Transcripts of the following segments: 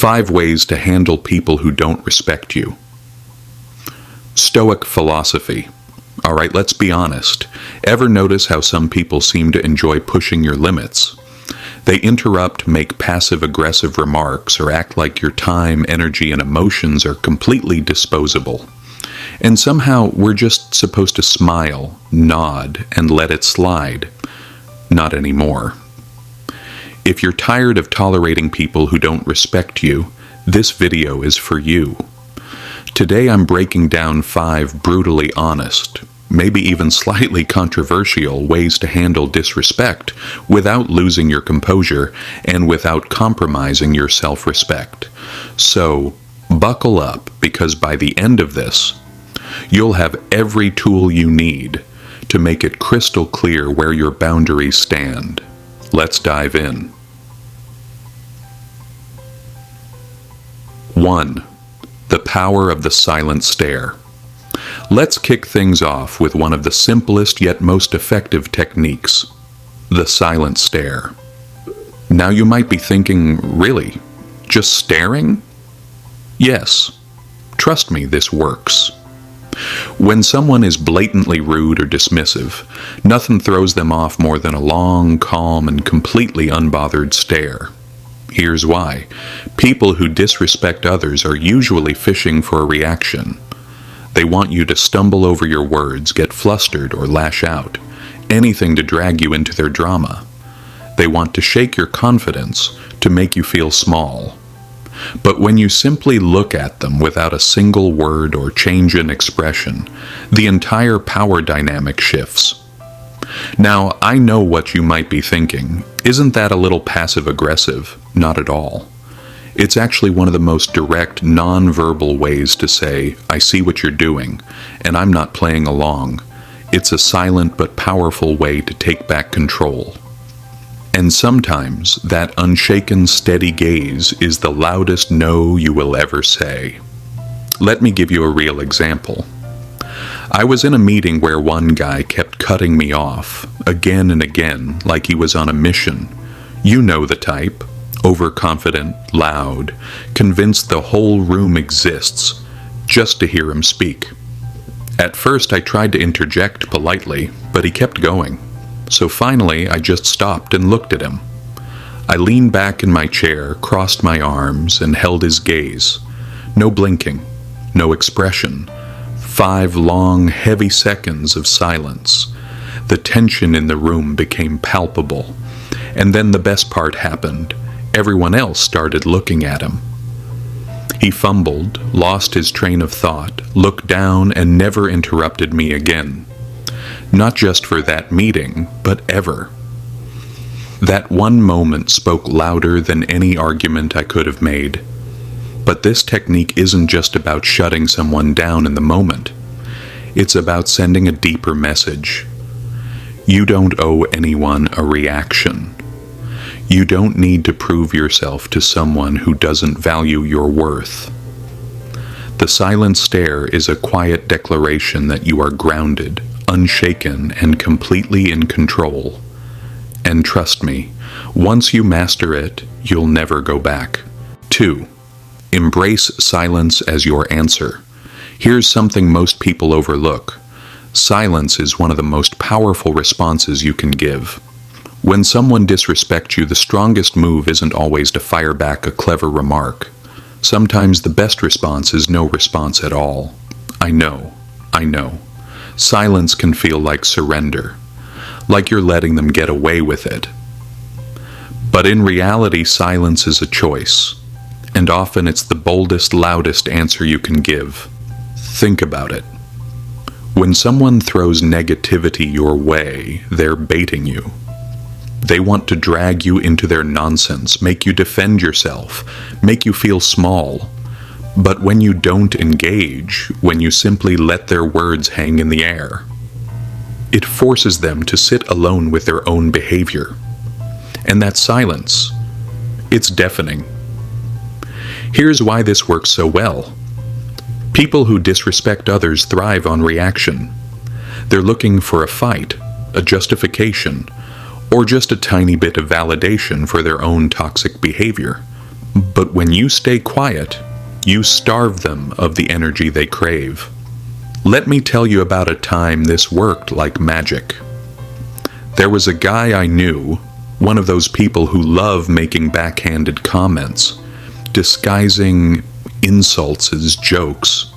5 ways to handle people who don't respect you. Stoic philosophy. All right, let's be honest. Ever notice how some people seem to enjoy pushing your limits? They interrupt, make passive-aggressive remarks, or act like your time, energy, and emotions are completely disposable. And somehow we're just supposed to smile, nod, and let it slide. Not anymore. If you're tired of tolerating people who don't respect you, this video is for you. Today I'm breaking down 5 brutally honest, maybe even slightly controversial ways to handle disrespect without losing your composure and without compromising your self-respect. So, buckle up, because by the end of this, you'll have every tool you need to make it crystal clear where your boundaries stand. Let's dive in. 1. The power of the silent stare. Let's kick things off with one of the simplest yet most effective techniques, the silent stare. Now you might be thinking, really? Just staring? Yes. Trust me, this works. When someone is blatantly rude or dismissive, nothing throws them off more than a long, calm, and completely unbothered stare. Here's why. People who disrespect others are usually fishing for a reaction. They want you to stumble over your words, get flustered, or lash out. Anything to drag you into their drama. They want to shake your confidence, to make you feel small. But when you simply look at them without a single word or change in expression, the entire power dynamic shifts. Now, I know what you might be thinking. Isn't that a little passive-aggressive? Not at all. It's actually one of the most direct, non-verbal ways to say, I see what you're doing, and I'm not playing along. It's a silent but powerful way to take back control. And sometimes that unshaken, steady gaze is the loudest no you will ever say. Let me give you a real example. I was in a meeting where one guy kept cutting me off, again and again, like he was on a mission. You know the type. Overconfident, loud, convinced the whole room exists, just to hear him speak. At first I tried to interject politely, but he kept going. So finally, I just stopped and looked at him. I leaned back in my chair, crossed my arms, and held his gaze. No blinking, no expression. 5 long, heavy seconds of silence. The tension in the room became palpable. And then the best part happened. Everyone else started looking at him. He fumbled, lost his train of thought, looked down, and never interrupted me again. Not just for that meeting, but ever. That one moment spoke louder than any argument I could have made. But this technique isn't just about shutting someone down in the moment. It's about sending a deeper message. You don't owe anyone a reaction. You don't need to prove yourself to someone who doesn't value your worth. The silent stare is a quiet declaration that you are grounded, unshaken, and completely in control. And trust me, once you master it, you'll never go back. 2. Embrace silence as your answer. Here's something most people overlook. Silence is one of the most powerful responses you can give. When someone disrespects you, the strongest move isn't always to fire back a clever remark. Sometimes the best response is no response at all. I know. Silence can feel like surrender, like you're letting them get away with it. But in reality, silence is a choice, and often it's the boldest, loudest answer you can give. Think about it. When someone throws negativity your way, they're baiting you. They want to drag you into their nonsense, make you defend yourself, make you feel small. But when you don't engage, when you simply let their words hang in the air, it forces them to sit alone with their own behavior. And that silence, it's deafening. Here's why this works so well. People who disrespect others thrive on reaction. They're looking for a fight, a justification, or just a tiny bit of validation for their own toxic behavior. But when you stay quiet, you starve them of the energy they crave. Let me tell you about a time this worked like magic. There was a guy I knew, one of those people who love making backhanded comments, disguising insults as jokes.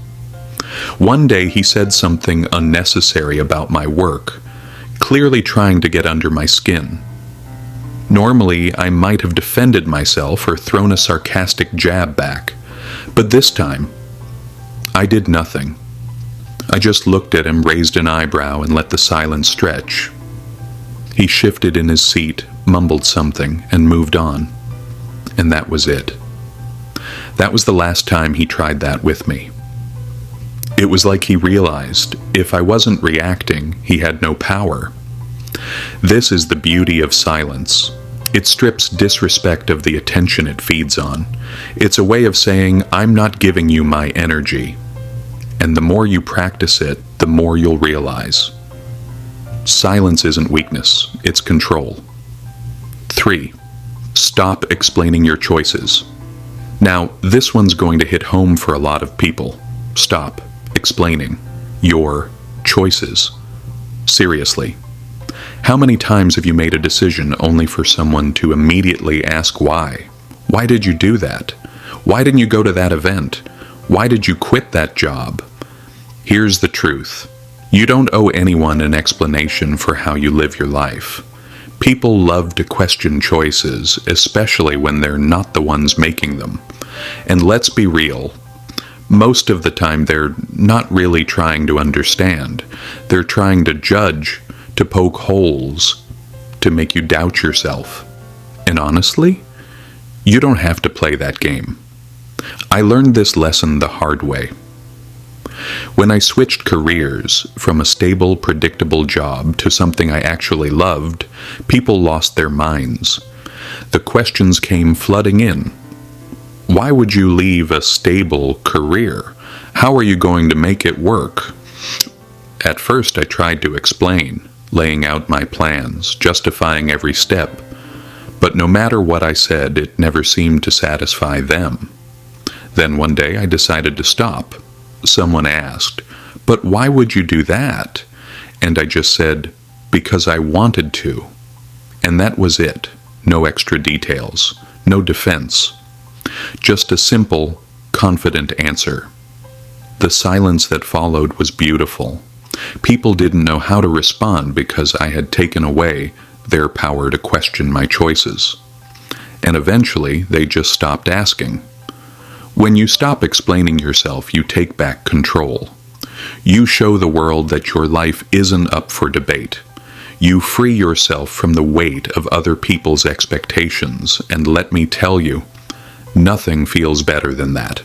One day he said something unnecessary about my work, clearly trying to get under my skin. Normally, I might have defended myself or thrown a sarcastic jab back, but this time, I did nothing. I just looked at him, raised an eyebrow, and let the silence stretch. He shifted in his seat, mumbled something, and moved on. And that was it. That was the last time he tried that with me. It was like he realized if I wasn't reacting, he had no power. This is the beauty of silence. It strips disrespect of the attention it feeds on. It's a way of saying, I'm not giving you my energy. And the more you practice it, the more you'll realize. Silence isn't weakness, it's control. 3. Stop explaining your choices. Now, this one's going to hit home for a lot of people. Stop explaining your choices. Seriously. How many times have you made a decision only for someone to immediately ask why? Why did you do that? Why didn't you go to that event? Why did you quit that job? Here's the truth. You don't owe anyone an explanation for how you live your life. People love to question choices, especially when they're not the ones making them. And let's be real. Most of the time they're not really trying to understand. They're trying to judge, to poke holes, to make you doubt yourself. And honestly, you don't have to play that game. I learned this lesson the hard way. When I switched careers from a stable, predictable job to something I actually loved, people lost their minds. The questions came flooding in. Why would you leave a stable career? How are you going to make it work? At first, I tried to explain, laying out my plans, justifying every step. But no matter what I said, it never seemed to satisfy them. Then one day I decided to stop. Someone asked, "But why would you do that?" And I just said, "Because I wanted to." And that was it. No extra details. No defense. Just a simple, confident answer. The silence that followed was beautiful. People didn't know how to respond because I had taken away their power to question my choices. And eventually, they just stopped asking. When you stop explaining yourself, you take back control. You show the world that your life isn't up for debate. You free yourself from the weight of other people's expectations, and let me tell you, nothing feels better than that.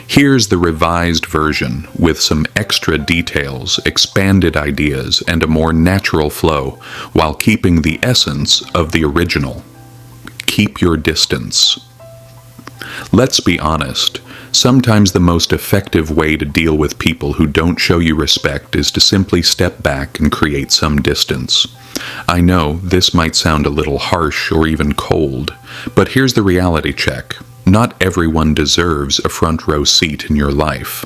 Here's the revised version with some extra details, expanded ideas, and a more natural flow, while keeping the essence of the original. Keep your distance. Let's be honest, sometimes the most effective way to deal with people who don't show you respect is to simply step back and create some distance. I know this might sound a little harsh or even cold, but here's the reality check. Not everyone deserves a front row seat in your life.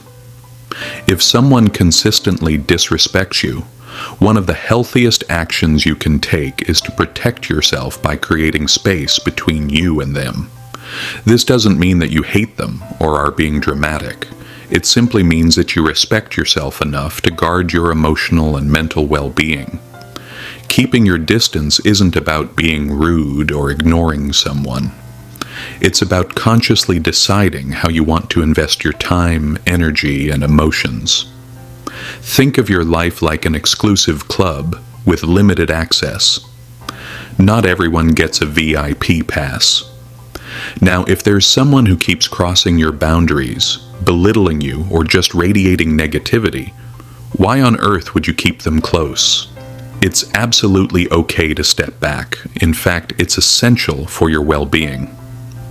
If someone consistently disrespects you, one of the healthiest actions you can take is to protect yourself by creating space between you and them. This doesn't mean that you hate them or are being dramatic. It simply means that you respect yourself enough to guard your emotional and mental well-being. Keeping your distance isn't about being rude or ignoring someone. It's about consciously deciding how you want to invest your time, energy, and emotions. Think of your life like an exclusive club with limited access. Not everyone gets a VIP pass. Now, if there's someone who keeps crossing your boundaries, belittling you, or just radiating negativity, why on earth would you keep them close? It's absolutely okay to step back. In fact, it's essential for your well-being.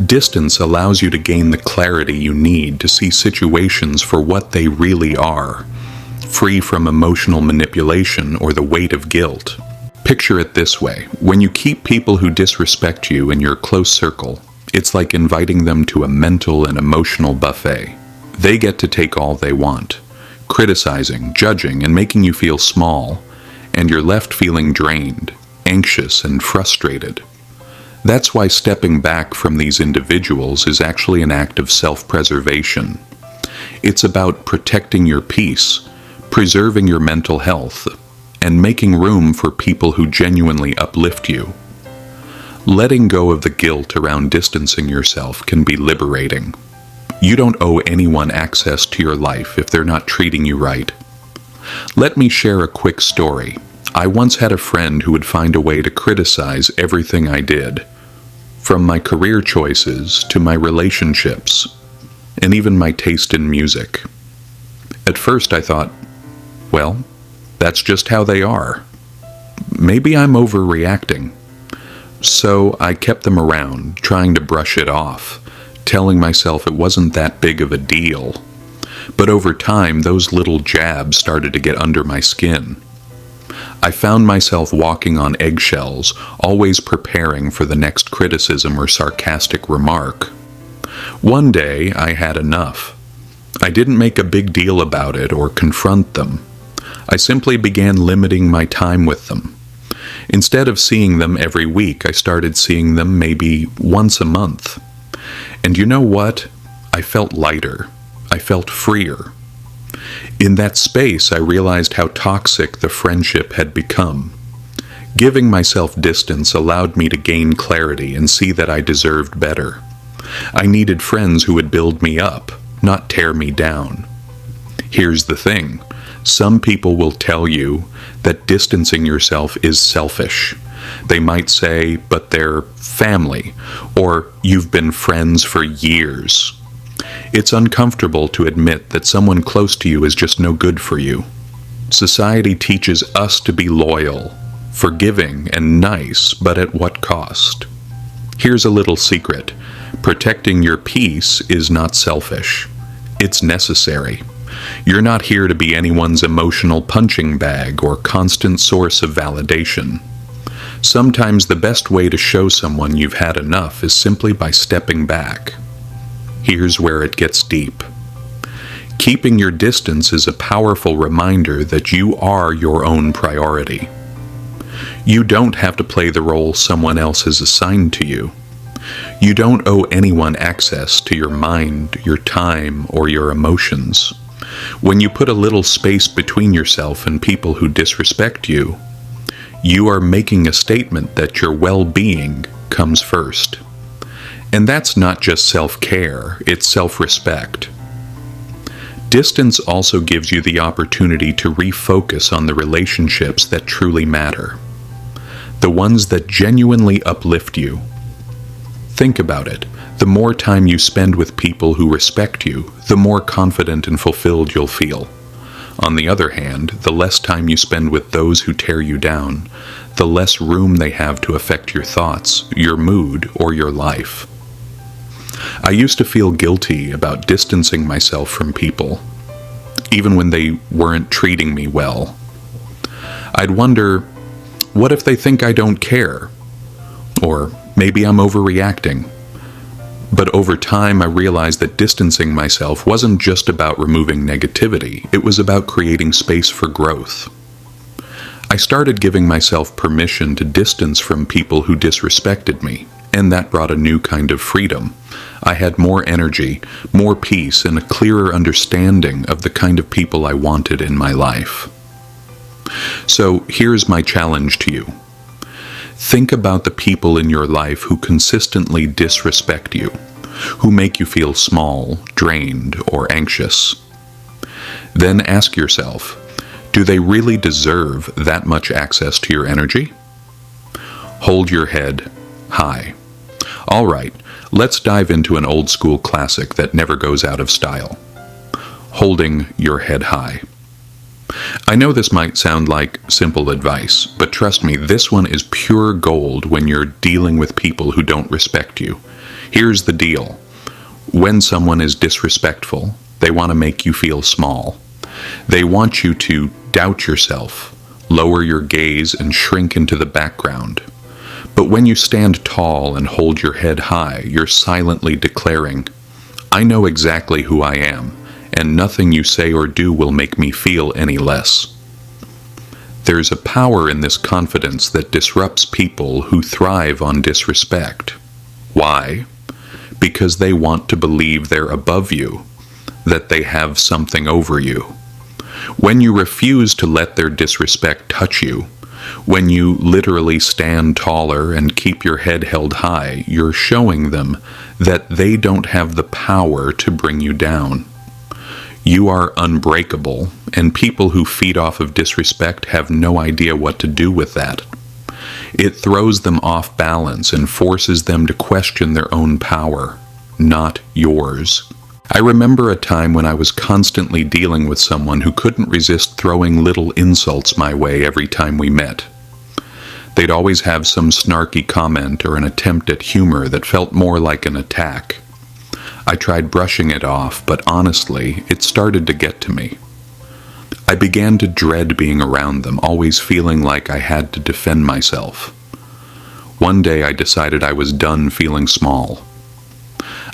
Distance allows you to gain the clarity you need to see situations for what they really are, free from emotional manipulation or the weight of guilt. Picture it this way. When you keep people who disrespect you in your close circle, It's like inviting them to a mental and emotional buffet. They get to take all they want, criticizing, judging, and making you feel small, and you're left feeling drained, anxious, and frustrated. That's why stepping back from these individuals is actually an act of self-preservation. It's about protecting your peace, preserving your mental health, and making room for people who genuinely uplift you. Letting go of the guilt around distancing yourself can be liberating. You don't owe anyone access to your life if they're not treating you right. Let me share a quick story. I once had a friend who would find a way to criticize everything I did, from my career choices to my relationships, and even my taste in music. At first I thought, well, that's just how they are. Maybe I'm overreacting. So I kept them around, trying to brush it off, telling myself it wasn't that big of a deal. But over time, those little jabs started to get under my skin. I found myself walking on eggshells, always preparing for the next criticism or sarcastic remark. One day, I had enough. I didn't make a big deal about it or confront them. I simply began limiting my time with them. Instead of seeing them every week, I started seeing them maybe once a month. And you know what? I felt lighter. I felt freer. In that space, I realized how toxic the friendship had become. Giving myself distance allowed me to gain clarity and see that I deserved better. I needed friends who would build me up, not tear me down. Here's the thing. Some people will tell you that distancing yourself is selfish. They might say, but they're family, or you've been friends for years. It's uncomfortable to admit that someone close to you is just no good for you. Society teaches us to be loyal, forgiving, and nice, but at what cost? Here's a little secret. Protecting your peace is not selfish. It's necessary. You're not here to be anyone's emotional punching bag or constant source of validation. Sometimes the best way to show someone you've had enough is simply by stepping back. Here's where it gets deep. Keeping your distance is a powerful reminder that you are your own priority. You don't have to play the role someone else has assigned to you. You don't owe anyone access to your mind, your time, or your emotions. When you put a little space between yourself and people who disrespect you, you are making a statement that your well-being comes first. And that's not just self-care, it's self-respect. Distance also gives you the opportunity to refocus on the relationships that truly matter, the ones that genuinely uplift you. Think about it. The more time you spend with people who respect you, the more confident and fulfilled you'll feel. On the other hand, the less time you spend with those who tear you down, the less room they have to affect your thoughts, your mood, or your life. I used to feel guilty about distancing myself from people, even when they weren't treating me well. I'd wonder, what if they think I don't care? Or maybe I'm overreacting. But over time, I realized that distancing myself wasn't just about removing negativity, it was about creating space for growth. I started giving myself permission to distance from people who disrespected me, and that brought a new kind of freedom. I had more energy, more peace, and a clearer understanding of the kind of people I wanted in my life. So here's my challenge to you. Think about the people in your life who consistently disrespect you, who make you feel small, drained, or anxious. Then ask yourself, do they really deserve that much access to your energy? Hold your head high. All right, let's dive into an old school classic that never goes out of style. Holding your head high. I know this might sound like simple advice, but trust me, this one is pure gold when you're dealing with people who don't respect you. Here's the deal. When someone is disrespectful, they want to make you feel small. They want you to doubt yourself, lower your gaze, and shrink into the background. But when you stand tall and hold your head high, you're silently declaring, I know exactly who I am, and nothing you say or do will make me feel any less. There's a power in this confidence that disrupts people who thrive on disrespect. Why? Because they want to believe they're above you, that they have something over you. When you refuse to let their disrespect touch you, when you literally stand taller and keep your head held high, you're showing them that they don't have the power to bring you down. You are unbreakable, and people who feed off of disrespect have no idea what to do with that. It throws them off balance and forces them to question their own power, not yours. I remember a time when I was constantly dealing with someone who couldn't resist throwing little insults my way every time we met. They'd always have some snarky comment or an attempt at humor that felt more like an attack. I tried brushing it off, but honestly, it started to get to me. I began to dread being around them, always feeling like I had to defend myself. One day I decided I was done feeling small.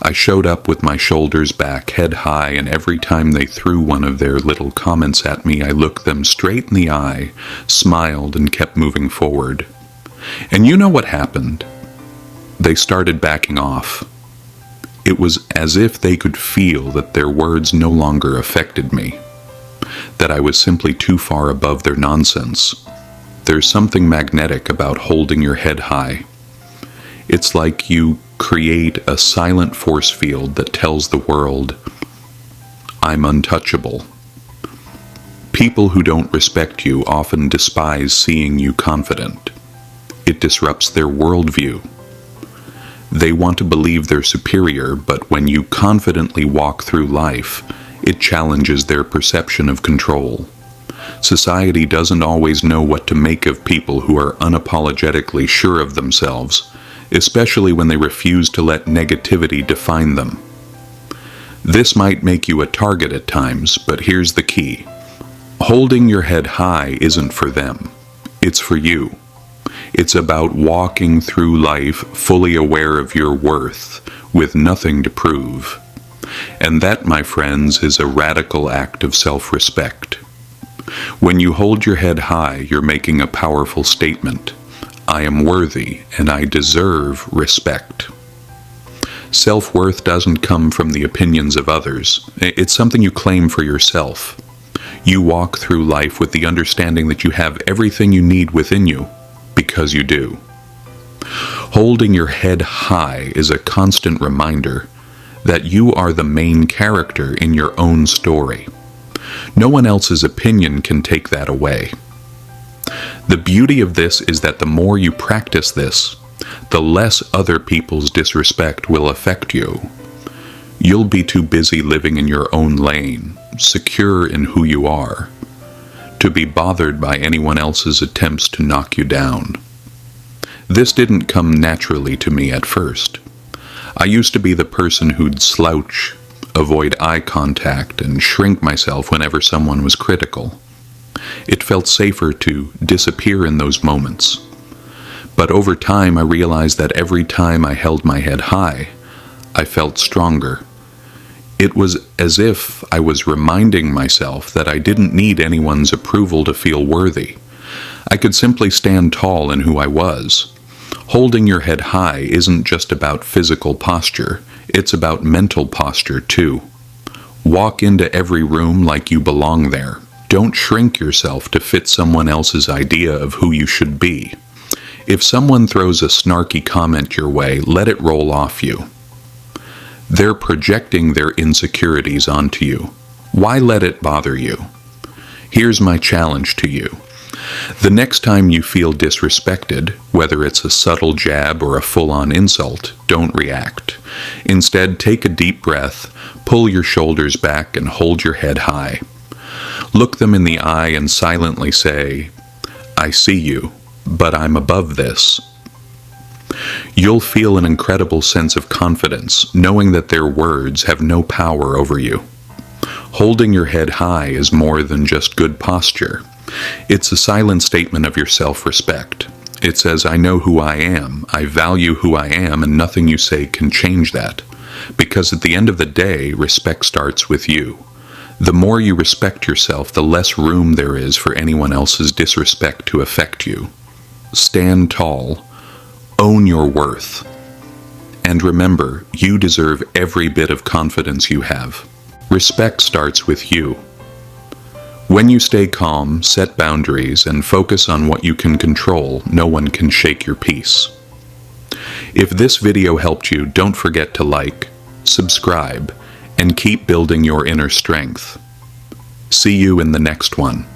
I showed up with my shoulders back, head high, and every time they threw one of their little comments at me, I looked them straight in the eye, smiled, and kept moving forward. And you know what happened? They started backing off. It was as if they could feel that their words no longer affected me, that I was simply too far above their nonsense. There's something magnetic about holding your head high. It's like you create a silent force field that tells the world, I'm untouchable. People who don't respect you often despise seeing you confident. It disrupts their worldview. They want to believe they're superior, but when you confidently walk through life, it challenges their perception of control. Society doesn't always know what to make of people who are unapologetically sure of themselves, especially when they refuse to let negativity define them. This might make you a target at times, but here's the key. Holding your head high isn't for them. It's for you. It's about walking through life fully aware of your worth, with nothing to prove. And that, my friends, is a radical act of self-respect. When you hold your head high, you're making a powerful statement. I am worthy, and I deserve respect. Self-worth doesn't come from the opinions of others. It's something you claim for yourself. You walk through life with the understanding that you have everything you need within you, because you do. Holding your head high is a constant reminder that you are the main character in your own story. No one else's opinion can take that away. The beauty of this is that the more you practice this, the less other people's disrespect will affect you. You'll be too busy living in your own lane, secure in who you are, to be bothered by anyone else's attempts to knock you down. This didn't come naturally to me at first. I used to be the person who'd slouch, avoid eye contact, and shrink myself whenever someone was critical. It felt safer to disappear in those moments. But over time, I realized that every time I held my head high, I felt stronger. It was as if I was reminding myself that I didn't need anyone's approval to feel worthy. I could simply stand tall in who I was. Holding your head high isn't just about physical posture, it's about mental posture too. Walk into every room like you belong there. Don't shrink yourself to fit someone else's idea of who you should be. If someone throws a snarky comment your way, let it roll off you. They're projecting their insecurities onto you. Why let it bother you? Here's my challenge to you. The next time you feel disrespected, whether it's a subtle jab or a full-on insult, don't react. Instead, take a deep breath, pull your shoulders back, and hold your head high. Look them in the eye and silently say, I see you, but I'm above this. You'll feel an incredible sense of confidence, knowing that their words have no power over you. Holding your head high is more than just good posture. It's a silent statement of your self-respect. It says, I know who I am, I value who I am, and nothing you say can change that. Because at the end of the day, respect starts with you. The more you respect yourself, the less room there is for anyone else's disrespect to affect you. Stand tall. Own your worth. And remember, you deserve every bit of confidence you have. Respect starts with you. When you stay calm, set boundaries, and focus on what you can control, no one can shake your peace. If this video helped you, don't forget to like, subscribe, and keep building your inner strength. See you in the next one.